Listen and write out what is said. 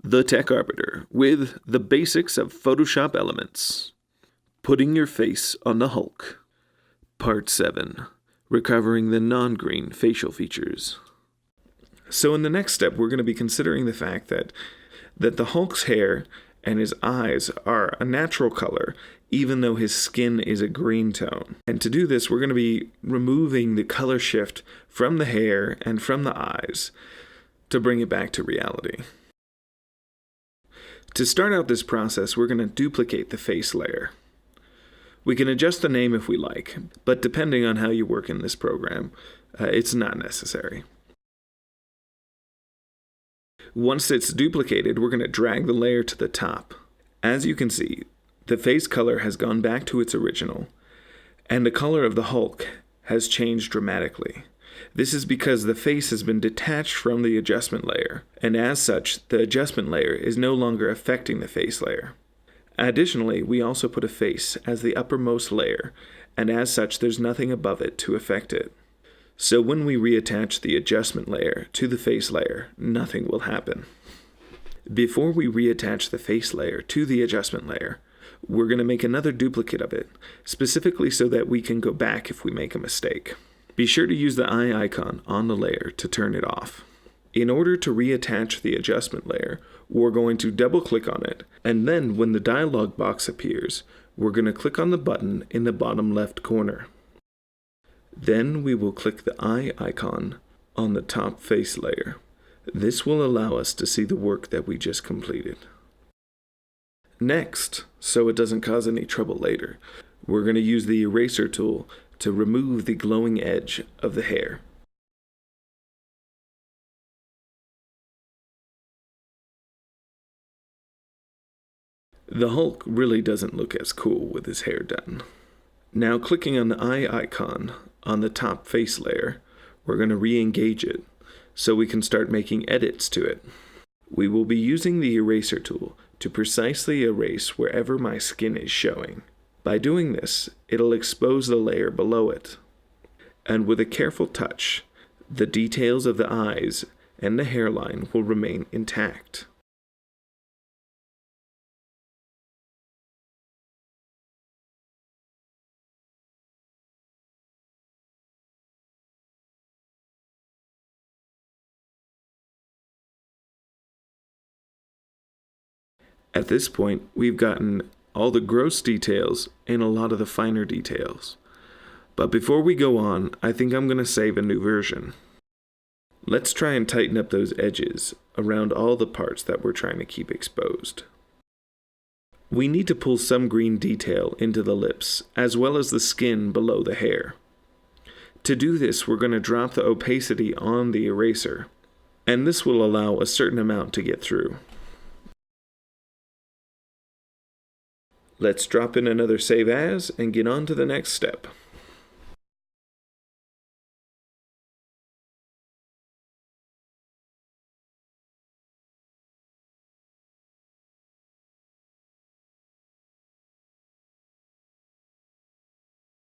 The Tech Arbiter with the basics of Photoshop elements. Putting your face on the Hulk. Part 7. Recovering the non-green facial features. So in the next step, we're going to be considering the fact that the Hulk's hair and his eyes are a natural color, even though his skin is a green tone. And to do this, we're going to be removing the color shift from the hair and from the eyes to bring it back to reality. To start out this process, we're going to duplicate the face layer. We can adjust the name if we like, but depending on how you work in this program, it's not necessary. Once it's duplicated, we're going to drag the layer to the top. As you can see, the face color has gone back to its original, and the color of the Hulk has changed dramatically. This is because the face has been detached from the adjustment layer, and as such, the adjustment layer is no longer affecting the face layer. Additionally, we also put a face as the uppermost layer, and as such, there's nothing above it to affect it. So when we reattach the adjustment layer to the face layer, nothing will happen. Before we reattach the face layer to the adjustment layer, we're going to make another duplicate of it, specifically so that we can go back if we make a mistake. Be sure to use the eye icon on the layer to turn it off. In order to reattach the adjustment layer, we're going to double-click on it, and then when the dialog box appears, we're going to click on the button in the bottom left corner. Then we will click the eye icon on the top face layer. This will allow us to see the work that we just completed. Next, so it doesn't cause any trouble later, we're going to use the eraser tool to remove the glowing edge of the hair. The Hulk really doesn't look as cool with his hair done. Now clicking on the eye icon on the top face layer, we're going to re-engage it so we can start making edits to it. We will be using the eraser tool to precisely erase wherever my skin is showing. By doing this, it'll expose the layer below it. And with a careful touch, the details of the eyes and the hairline will remain intact. At this point, we've gotten all the gross details and a lot of the finer details. But before we go on, I think I'm going to save a new version. Let's try and tighten up those edges around all the parts that we're trying to keep exposed. We need to pull some green detail into the lips, as well as the skin below the hair. To do this, we're going to drop the opacity on the eraser, and this will allow a certain amount to get through. Let's drop in another save as and get on to the next step.